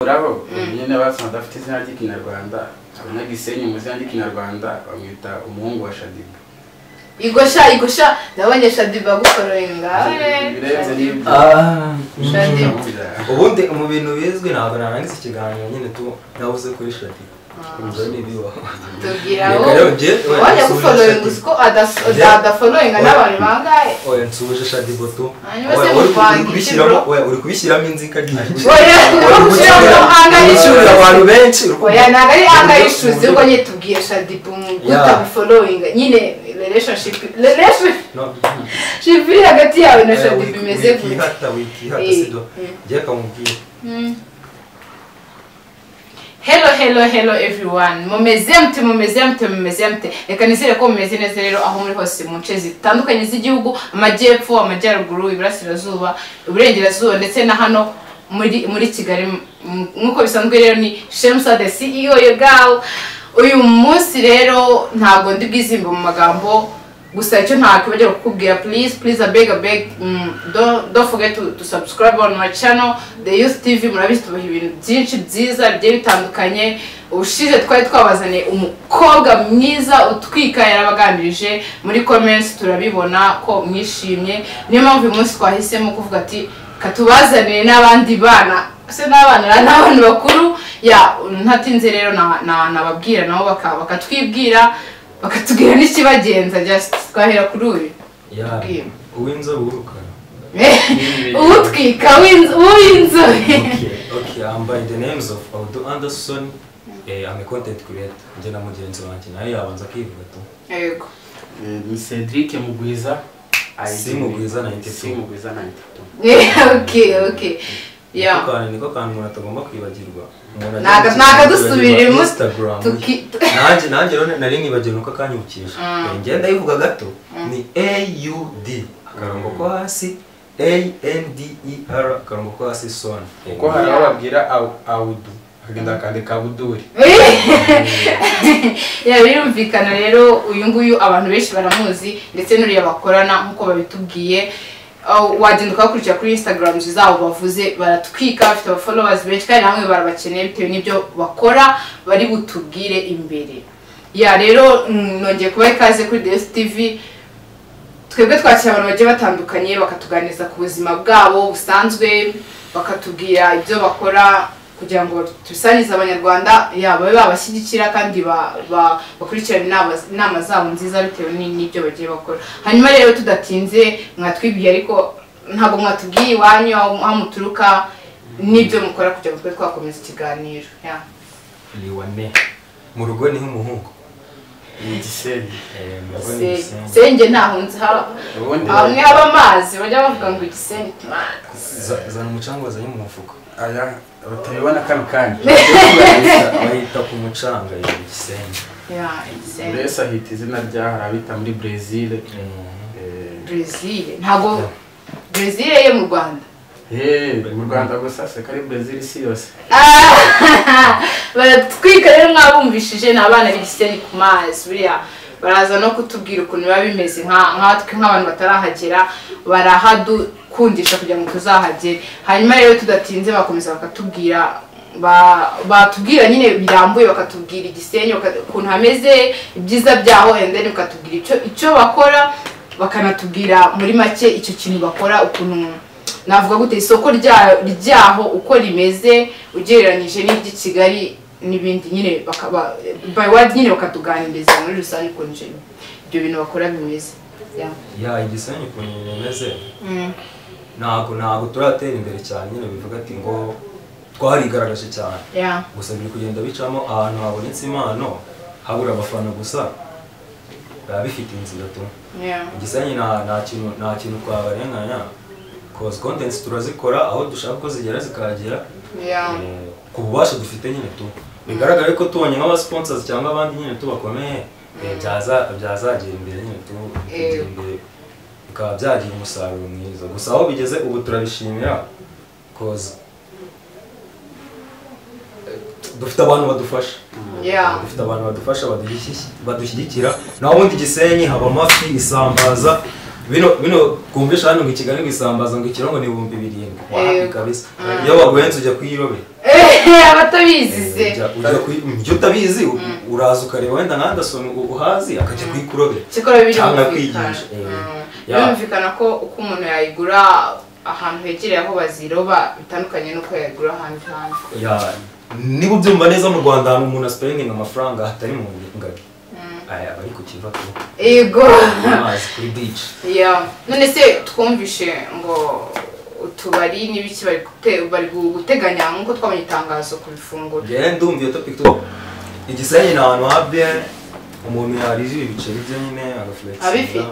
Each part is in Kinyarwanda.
Bravo, nyine basanze afite izina ry'ikinyarwanda, abanyagisenyi mu izina ry'ikinyarwanda bamwita umuhungu wa Shadiba. Igosha ndabonye Shadiba gukororenga. Ubundi mu bintu bizwi ntabwo narangiza ikiganiro nyine tu nabuze kuri Shadiba. Inzoni biwa. Tugira wajya gufoloringa usko adafollowinga n'abantu bangahe. Oya nsubije Shadiba tu. Uri kubishyiramo inzika ry'iki. Oya kubishyiramo angayishuza abantu benshi. Oya nagari angayishuza uko nyitubwiye Shadiba gutafollowinga nyine relationship shibiri hagati yawe na Shadiba imeze gute. Wikihata sido. Giye kamubwira. Hello everyone. Mumeze mte. Reka nizere ko mumeze neza rero aho muri hose mu nce zitandukanye z'igihugu, amajyepfo, amajyaruguru, iburasirazuba, uburengerazuba ndetse na hano muri Kigali. Nkuko bisanzwe rero ni Shemsa the CEO your girl. Uyu munsi rero ntago ndi bwizimba mu magambo gusa icyo ntakibajya kukubwira, please I beg don't forget to subscribe on my channel The Youth TV. Murabizi tubaha ibintu byinshi byiza bigiye bitandukanye. Ubushize twari twabazane umukobwa mwiza utwika, yarabaganirije muri comments turabibona ko mwishimye, niyo mpamvu uyu munsi twahisemo kuvuga ati katubazanire n'abandi bana se n'abantu bakuru. Ya ntatinze rero nababwira nabo bakatwibwira bakatubwira n'ikibagenza. Just twahera kuri uyu uw'inzobe uruka utwika uw'inzobe. Okay, I'm by the names of Audu Anderson. I'm a content creator. Nje na mugenzi wanjye naye yabanza kwivuga tu. Yego. Ni Cedric Mugwiza. Mugwiza 92. Mugwiza 92. Okay. Yeah. Niko kantu umuntu atagomba kwibagirwa. Naga dusubiremo Instagram. Nanjye nari nkibagirwa uko akanyibukisha. Ngenda yivuga gato ni AUD akarongo ko hasi ANDER akarongo ko hasi son. Uko hari ababwira Audu akagenda akandika Abuduri. Ya birumvikana rero uyu nguyu abantu benshi baramuzi ndetse n'uriya bakorana nkuko babitubwiye. Wagenda ukakurikira kuri Instagram zabo bavuze baratwika, bafite aba followers benshi kandi namwe barabakeneye bitewe n'ibyo bakora bari butubwire imbere. Ya rero nongeye kuba ikaze kuri The Youth TV. Twebwe twakira abantu bagiye batandukanye bakatuganiriza ku buzima bwabo busanzwe, bakatubwira ibyo bakora kugira ngo tusangize abanyarwanda babe babashyigikira kandi bakurikirana inama zabo nziza bitewe n'ibyo bagiye bakora. Hanyuma rero tudatinze mwatwibwiye ariko ntabwo mwatubwiye iwanyu aho muturuka n'ibyo mukora kugira ngo twe twakomeza ikiganiro. Liwane mu rugo ni nk'umuhungu Igisenyi. Senge ntaho nzi hamwe haba amazi bajya bavuga ngo Igisenyi zana umucanga wazanye mu mufuka. Aya batabibona kano kandi bahita ku mucanga Igisenyi. Igisenyi. Mbese ahita izina ryahari abita muri Brazil. Brazil ntago Brazil yo mu Rwanda. Mu Rwanda gusa se kari Brazil si yose. Baratwika rero mwabumvishije n'abana b'Igisenyi ku mazi buriya baraza no kutubwira ukuntu biba bimeze nk'abantu batarahagera, barahadukundisha kugira ngo tuzahagere. Hanyuma rero tudatinze bakomeza bakatubwira batubwira nyine birambuye, bakatubwira Igisenyi ukuntu hameze, ibyiza byaho, and then bakatubwira icyo bakora, bakanatubwira muri make icyo kintu bakora ukuntu navuga gute isoko ryaho uko rimeze ugereranyije n'ibyo Kigali n'ibindi nyine by word nyine bakatuganiriza muri rusange ukuntu ibyo bintu bakora bimeze. Igisenyi ukuntu bimeze ntabwo turatera imbere cyane nyine bivuga ati ngo twarigaragaje cyane. Gusa biri kugenda bicamo ahantu habonetse impano habura abafana gusa biba bifite inzira tu. Igisenyi nta kintu twabarenganya cause contents turazikora aho dushaka ko zigera zikagera ku bubasha dufite nyine tu. Bigaragara ko tubonye nk'aba sponsors cyangwa abandi nyine tubakomeye byazagera imbere nyine tu imbere bikaba byagira umusaruro mwiza. Gusa aho bigeze ubu turabishimira cause dufite abantu badufasha. Dufite abantu badufasha badushyigikira. Naho ubundi Gisenyi haba amafi, isambaza, bino kumvisha hano ngo Kigali ngo isambaza ngo ikirongo ni 7,000. Wapi kabisa. Iyo baguhenze ujya kuyirobera. abatabizi se ujya utabizi uraza ukareba wenda nk'andasoni uhazi akajya kuyikurobera cyangwa kwigisha birumvikana ko uko umuntu yayigura ahantu hegereye aho baziroba bitandukanye n'uko yayigura ahandi hantu. Niba ubyumva neza mu Rwanda ahantu umuntu asipendinga amafaranga hatari mu ngagi bari ku kivato yego amazi kuri beach. None se twumvishe ngo utubari n'ibiki bari guteganya nk'uko twabonye itangazo ku bifunguro. Ndumva iyo topic to Igisenyi ni ahantu habye umuntu yarije ibiceri bye nyine agaflexa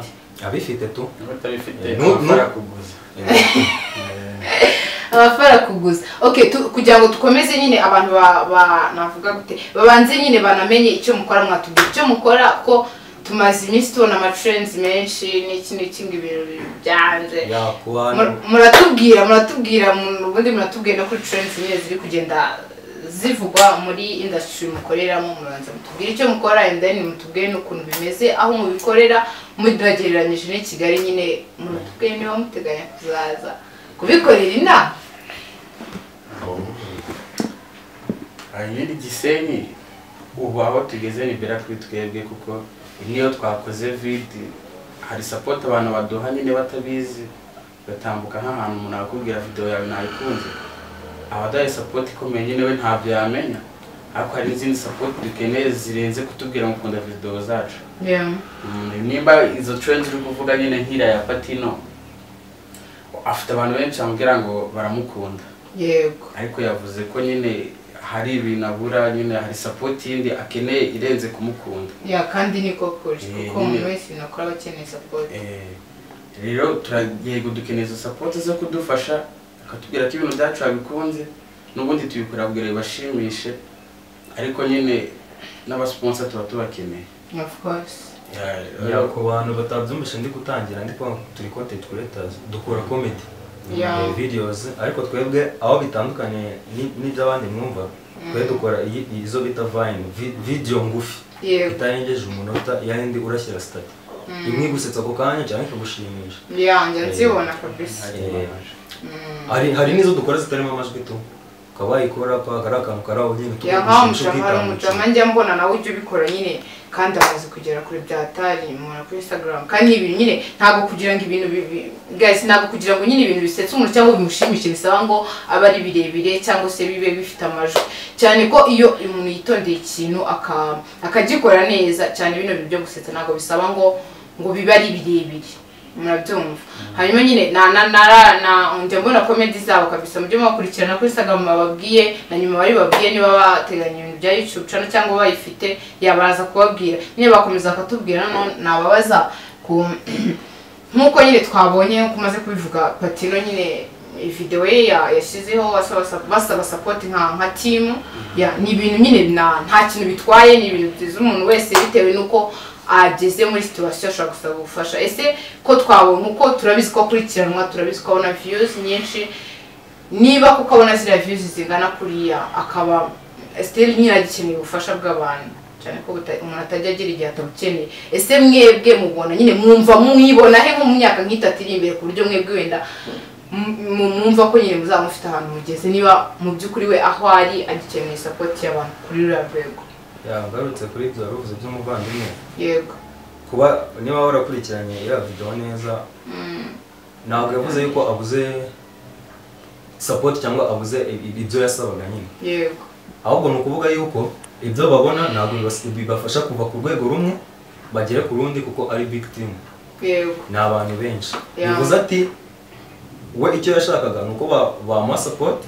abifite tu abatabifite n'ufara kuguza abafara kuguza. Kugira ngo tukomeze nyine abantu navuga gute babanze nyine banamenye icyo mukora, mwatubwira icyo mukora ko tumaze iminsi tubona amatrends menshi n'iki ibintu byanze. muratubwira ubundi muratubwira no kuri trends nyine ziri kugenda zivugwa muri industry mukoreramo, muranza mutubwire icyo mukora and then mutubwire n'ukuntu bimeze aho mubikorera mudagereranyije n'i Kigali nyine mutubwire niba muteganya kuzaza kubikorera inama. Nyiri Gisenyi ubu aho tugeze ni bera kuri twebwe kuko niyo twakoze video hari support abantu baduha nyine batabizi batambuka nk'ahantu umuntu akubwira video yawe nayikunze abadaye support ikomeye nyine we ntabyo yamenya ariko hari izindi support dukeneye zirenze kutubwira ngo ukunda video zacu. Nimba izo trends uri kuvuga nyine nkira ya Patino afite abantu benshi ambwira ngo baramukunda yego ariko yavuze ko nyine hari ibintu abura nyine hari support yindi akeneye irenze kumukunda. Kandi niko kuri kuko umuntu wese nakora akeneye support. Rero turagiye dukeneye izo support zo kudufasha akatubwira ko ibintu byacu abikunze n'ubundi tubikora kugira bashimishe ariko nyine n'abasponsor tuba tubakeneye. Of course. Ku bantu batabyumvishe ndi gutangira ndiko turi content creators dukora comedy videos ariko twebwe aho bitandukanye n'iby'abandi mwumva twe dukora izo bita Vine video ngufi itarengeje umunota yandi urashyira stat imwe gusetsa ko kanya cyane kugushimisha. Njye nzibona kabisa. Hari nizo dukora zitarimo amajwi tu kabayikora pa karakantu karaho nyine tukishimira njya mbona nawe ujye ubikora nyine kandi amaze kugera kuri byatari umuntu kuri Instagram kandi ibintu nyine ntago kugira ngo ibintu guys ntago kugira ngo nyine ibintu bisetse umuntu cyangwa bimushimishe bisaba ngo aba ari birebire cyangwa se bibe bifite amajwi cyane ko iyo umuntu yitondeye ikintu akagikora neza cyane bino byo gusetsa ntago bisaba ngo bibe ari birebire murabyumva. Hanyuma nyine njya mbona comedy zabo kabisa mujye mukurikirana kuri Instagram bababwiye na nyuma bari babwiye niba bateganya ibintu bya YouTube channel cyangwa bayifite yabaza kubabwira nyine bakomeza akatubwira nababaza nkuko nyine twabonye kumaze kubivuga Patino nyine video ye yashyizeho basaba support nka team ni ibintu nyine nta kintu bitwaye ni ibintu byiza umuntu wese bitewe nuko ageze muri situation ashaka gusaba ubufasha. Ese ko twabonye uko turabizi ko kurikiranwa turabizi ko abona views nyinshi niba kuko abona zira views zingana kuriya akaba still nyiragikeneye ubufasha bw'abantu cyane ko umuntu atajya agira igihe atabukeneye. Ese mwebwe mubona nyine mwumva mwibona he mu myaka nk'itatu iri imbere ku buryo mwebwe wenda mwumva ko nyine muzamufite ahantu mugeze niba mu by'ukuri we aho ari agikeneye support y'abantu kuri ruriya rwego. Ngarutse kuri ibyo waruvuze by'umuvandimwe yego kuba niba warakurikiranye ya video neza ntabwo yavuze yuko abuze support cyangwa abuze ibyo yasabaga nyine yego ahubwo ni ukuvuga yuko ibyo babona ntabwo bibafasha kuva ku rwego rumwe bagere ku rundi kuko ari big team yego ni abantu benshi. Bivuze ati we icyo yashakaga ni uko bamuha support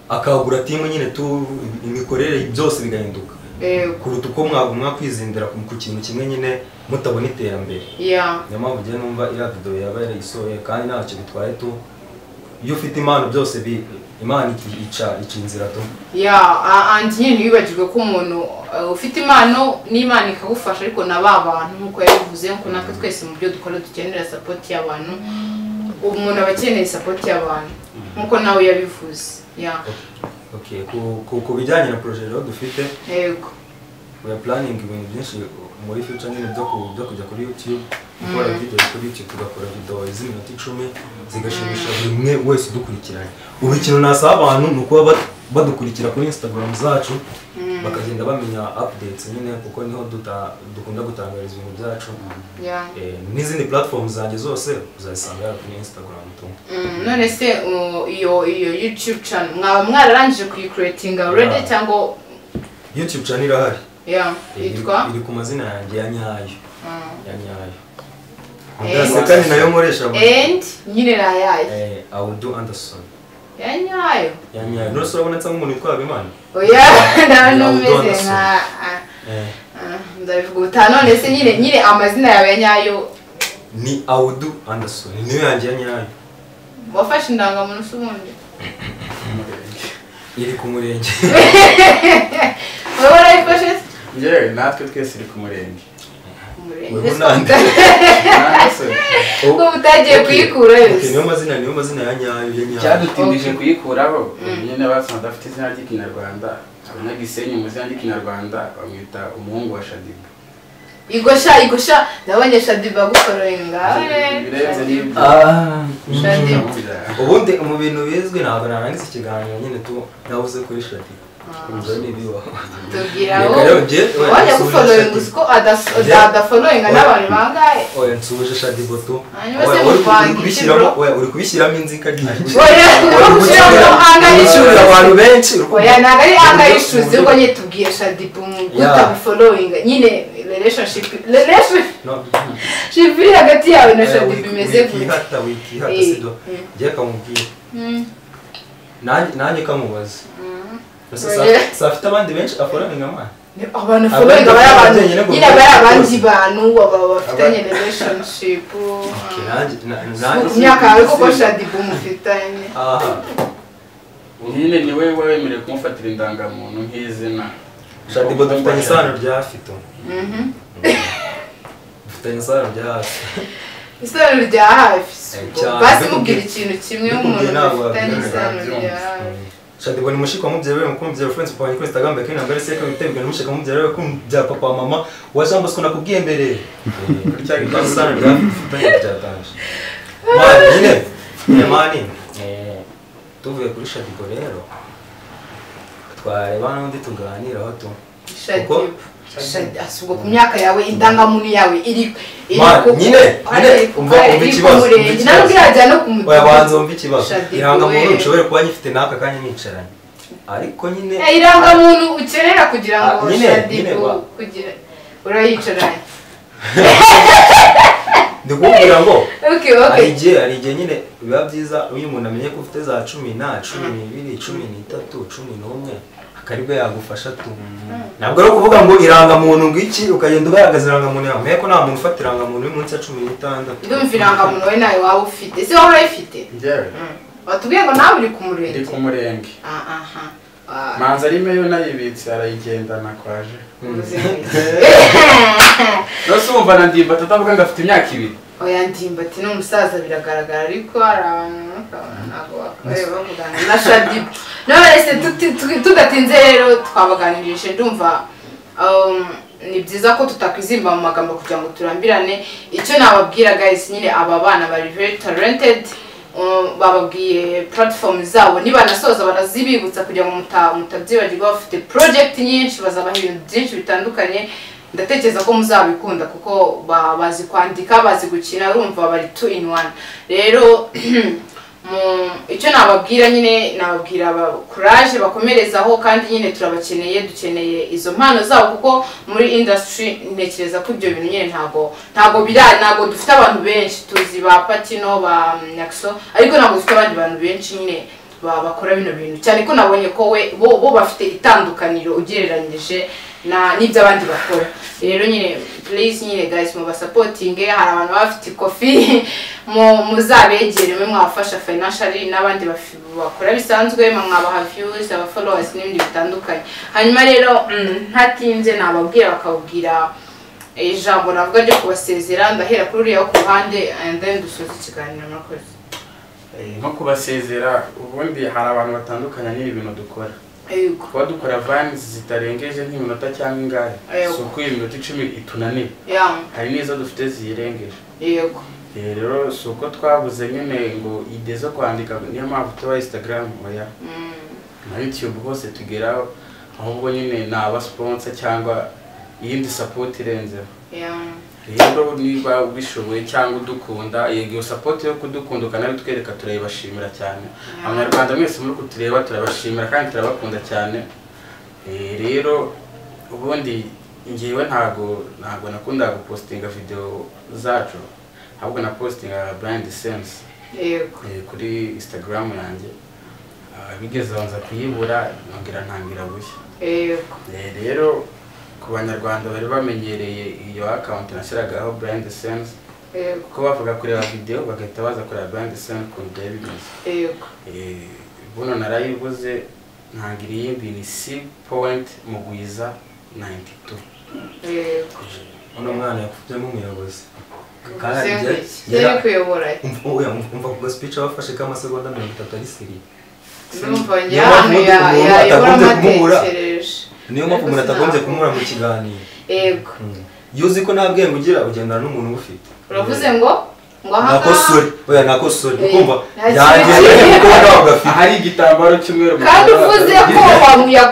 akagura timu nyine tu imikorere byose bigahinduka kuruta uko mwakwizindira ku kintu kimwe nyine mutabona iterambere. Niyo mpamvu ugiye numva iriya video yaba yarayisohoye kandi ntacyo bitwaye tu iyo ufite impano byose imana ica inzira tu nyine ntibibagirwe ko umuntu ufite impano n'imana ikagufasha ariko na ba bantu nk'uko yabivuze ko natwe twese mu byo dukora dukenera support y'abantu umuntu aba akeneye support y'abantu nk'uko nawe yabivuze. Ku bijyanye na projet rero dufite yego we are planning ibintu byinshi muri future nyine byo kujya kuri YouTube gukora video kuri YouTube tugakora video z'iminota 10 zigashimisha buri umwe wese udukurikiranye. Ubu ikintu nasaba abantu ni ukuba badukurikira kuri Instagram zacu bakagenda bamenya updates nyine kuko niho dukunda gutangariza ibintu byacu n'izindi platforms zanjye zose uzazisanga kuri Instagram tu. None se iyo YouTube channel mwaba mwararangije kuyicreating already cyangwa YouTube channel irahari? Yitwa iri ku mazina yanjye ya nyayo. Ya nyayo. Ndaseka nayo nkoresha and nyine na yayo. Audu Anderson. Ya nyayo. Ya nyayo. None urabona nsa nk'umuntu witwa Habimana? Oya, ndabona umeze nka ndabivuga utanone se nyine amazina yawe ya nyayo ni Audu Anderson. Niyo yanjye ya nyayo. Wafashe indangamuntu s'ubundi? Iri ku murenge. Wowe urayifashe? Natwe twese iri ku murenge. Ubu utagiye kuyikura yose. Niyo mazina ya nyayo. Cyadutindije kuyikuraho nyine basanze afite izina ry'ikinyarwanda, abanyagisenyi mu izina ry'ikinyarwanda bamwita umuhungu wa Shadiba. Igosha ndabonye Shadiba gukororenga. Birenze n'ibyo. Shadiba. Ubundi mu bintu bizwi ntabwo narangiza ikiganiro nyine tu nabuze kuri Shadiba. Kumva nibiwa. Tubwiraho. Wajya gufollowing usko ada following n'abantu bangahe? Oya nsubije Shadiba tu. Uri kubishyiramo inzika ryinshi. Oya kubishyiramo angayishuze abantu benshi. Oya nagari angayishuze uko nye tubwiye Shadiba guta following nyine relationship shibiri hagati yawe na Shadiba imeze gute? Wikihata sido. Ngiye kamubwira. Nanjye kamubaza. Safite abandi benshi afollowing amana. Abantu following abantu nyine abandi bantu bafitanye relationship. Myaka yawe koko Shadiba umufitanye. Nyine ni wewe wemerewe kumufatira indangamuntu nk'izina. Shadiba dufitanye isano rya fito. Dufitanye isano rya hafi. Isano rya hafi. Basi mubwira ikintu kimwe umuntu ufitanye isano rya hafi. Shadiba ni mushiko mubyerewe mukumbyera friends kwa kuri Instagram bekene nambere seka bitembwe mushika mubyerewe kumbya papa mama wajambo siko nakubwiye mbere. Cyangwa isano rya fito byatanje. Mani tuvuye kuri Shadiba rero twareba n'undi tuganiraho tu Shadiba asubwo ku myaka yawe indangamuntu yawe iri nyine umva ikibazo nabwira ajya no kumutima oya banzo umva ikibazo irangamuntu ushobora kuba nyifite naka kanya nicaranye ariko nyine irangamuntu ukenera kugira ngo Shadiba kugira urayicaranye ndikubwira ngo okay hari igihe nyine biba byiza uyu muntu amenye ko ufite za 10 na 12 13 11 akaribwo yagufasha tu ntabwo ari kuvuga ngo irangamuntu ngiki ukagenda ugaragaza irangamuntu yawe meko nta muntu ufatira irangamuntu y'umunsi ya 16 ndumva irangamuntu we nawe waba ufite se wowe urayifite batubwiye ngo nawe uri ku murenge ndi ku murenge manza arime yo nayibitse arayigendana kwaje Nose umva na Ndimba tatavuga ngo afite imyaka 2 oya Ndimba ati no musaza biragaragara ariko hari abantu ntabwo bavugana na Shadiba none tudatinze rero twabaganirije ndumva ni byiza ko tutakwizimba mu magambo kugira ngo turambirane icyo nababwira guys nyine aba bana bari very talented bababwiye platform zabo niba nasoza barazibibutsa kugira ngo mutabyibagirwa bafite project nyinshi bazabaha ibintu byinshi bitandukanye ndatekereza ko muzabikunda kuko bazi kwandika bazi gukina urumva bari 2 in 1 rero icyo nababwira nyine nababwira courage bakomerezaho kandi nyine turabakeneye dukeneye izo mpano zabo kuko muri industry ntekereza ko ibyo bintu nyine ntago dufite abantu benshi tuzi ba Patino ba Nyakso ariko ntago dufite abandi bantu benshi nyine bakora bino bintu cyane ko nabonye ko bo bafite itandukaniro ugereranyije n'ibyo abandi bakora rero nyine please nyine guys mu supporting hari abantu bafite coffee muzabegere mwe mwafasha financially n'abandi bakora bisanzwe mwabaha views aba followers n'ibindi bitandukanye hanyuma rero ntatinze nababwira bakabwira ijambo navuga ryo kubasezera ndahera kuri uriya ku ruhande and then dusoza ikiganiro murakoze nko kubasezera ubundi hari abantu batandukanye n'ibintu dukora kuba dukora vans zitarengeje nk'iminota cyangwa ingahe so ko iminota 10 itunaniye hari n'izo dufite zirengeje yego rero so ko twabuze nyine ngo ide zo kwandika niyo mpamvu tuba Instagram oya na YouTube hose tugeraho, ahubwo nyine ni aba sponsor cyangwa iyindi support irenzeho. Rero niba ubishoboye cyangwa udukunda, yego support yo kudukunda ukanabitwereka turayibashimira cyane. Abanyarwanda mwese muri kutureba turabashimira kandi turabakunda cyane. Rero ubundi ngiyewe ntago nakunda gupostinga video zacu, ahubwo na postinga Blind Sense kuri Instagram yanjye. Bigeze banza kuyibura nongera ntangira bushya. Rero ku banyarwanda bari bamenyereye iyo account nashyiragaho Blind Sense, kuko bavuga kureba video bagahita baza kureba Blind Sense ku bimeze. Buno narayibuze ntangira iyindi ni C.Mugwiza 92. Uno mwana yakufite nk'umuyobozi. Yari kuyobora. Umva ku speech wafashe kama segonda 30 ari siri. Numva yayobora amatekereje. Niyo mpamvu umuntu atagombye kumura mu kiganiro. Yego. Yuzi ko nta bwenge ugira ugendana n'umuntu ufite. Uravuze ngo aha nakosore, oya nakosore, ukumva yanjye ko ndagafite hari igitambaro cy'umweru. Kandi uvuze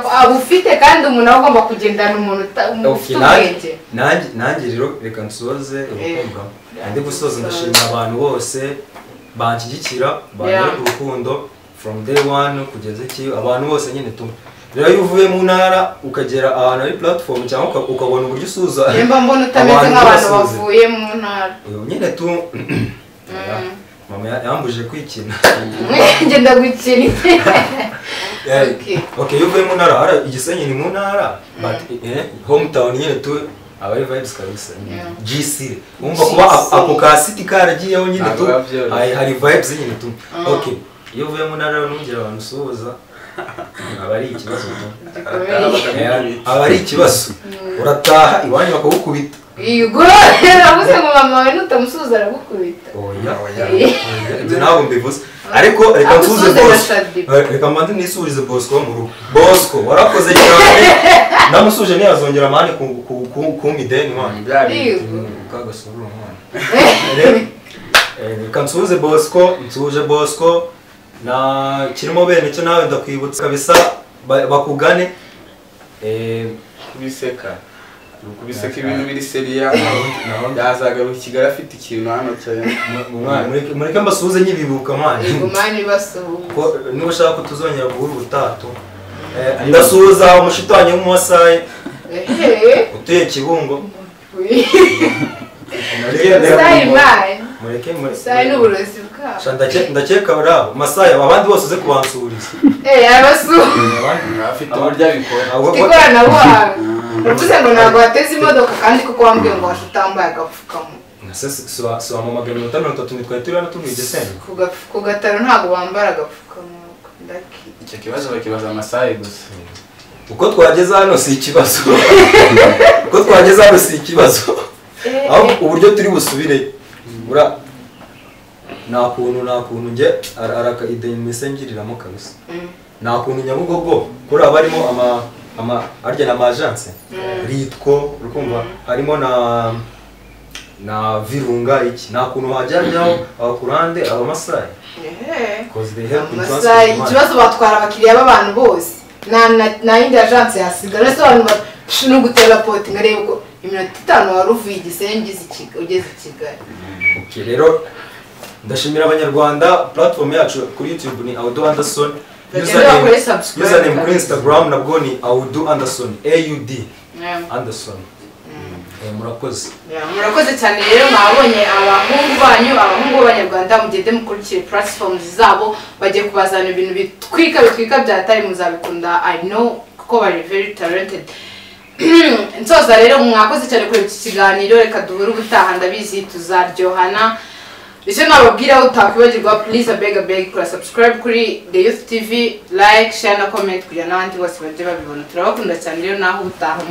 ko abufite kandi umuntu agomba kugendana umuntu ufite. Nanjye rero reka nsoze urukundo. Ndi gusoza ndashimira abantu bose banshyigikira, banyere urukundo from day one kugeza iki, abantu bose nyine tumwe. Rero iyo uvuye mu ntara ukagera ahantu ari platform cyangwa ukabona uburyo usuza. Yemba mbona utameze nk'abantu bavuye mu ntara. Nyine tu mama yambuje kwikina. Ngenda gukina. Okay, iyo uvuye mu ntara ara Igisenyi ni mu ntara, but hometown nyine tu abari vibes kabisa. GC. Umva kuba ako ka city karagiyeho nyine tu hari vibes nyine tu. Okay, iyo uvuye mu ntara n'ugira abantu usuza abari ikibazo abari ikibazo urataha iwanyu bakagukubita. Yego navuze ngo mama wawe nutamusuza aragukubita. Ibyo ntabwo mbivuze, ariko reka nsuze Bosco. Reka mbande nisurize Bosco mu rugo. Bosco warakoze cyane, namusuje ntiyazongera amani ku mideni wanyu kagasura umwana. Reka nsuze Bosco, nsuje Bosco na kirimo bene cyo nawe ndakwibutsa kabisa bakugane kubiseka ibintu biri seriya. Yazagaruka Kigali afite ikintu hano cyane. Mureke mbasuhuze nyibibuka mani. Igumani basuhuza. Niba ushaka ko tuzongera guhura ubutato. Ndasuhuza umushitanye w'umuwasaye. Utuye Kibungo. Sai n'uburozi bwabo. Ndakeka bravo Masaya abandi bose uze kubansuriza. Abasu. Afite uburyo abikora. Ikoranabuhanga. Uvuze ngo ntabwo wateze imodoka kandi kuko wambwiye ngo washutambaye agapfukamo. So amamagana iminota 30 nitwaye turi hano tuvuye Igisenyi. Ku gataro ntabwo bambara agapfukamo. Icyo kibazo bakibaza Masaya gusa. Uko twageze hano si ikibazo. Uko twageze hano si ikibazo. Aho uburyo turi busubire ura nakuntu nge araka idemesengirira kabisa. Nakuntu Nyabugogo kuri abarimo ama arya na agence ritwo urukumva harimo na Virunga iki nakuntu hajyanyaho abakurande abamasai. Cause they help in transport. Ikibazo batwara abakiriya b'abantu bose. Na indi agence yasigara so abantu bashino gutera poti ngarebe ko iminota 5 wari uvuye Igisenyi ugeze Kigali. Okay, rero ndashimira abanyarwanda. Platform yacu kuri YouTube ni Audu Anderson. Username kuri Instagram nabwo ni Audu Anderson, AUD Anderson. Murakoze. Murakoze cyane rero mwabonye abahungu b'abanyarwanda mugende mukurikire platforms zabo bagiye kubazana ibintu bitwika byatari muzabikunda. I know ko bari very talented. Nsoza rero mwakoze cyane kuri iki kiganiro, reka duhure ubutaha ndabizi tuzaryohana. Icyo nababwira utakwibagirwa please beg kuri subscribe kuri The Youth TV, like, share na comment kugira n'abandi bose bajye babibona. Turabakunda cyane rero naho ubutaha.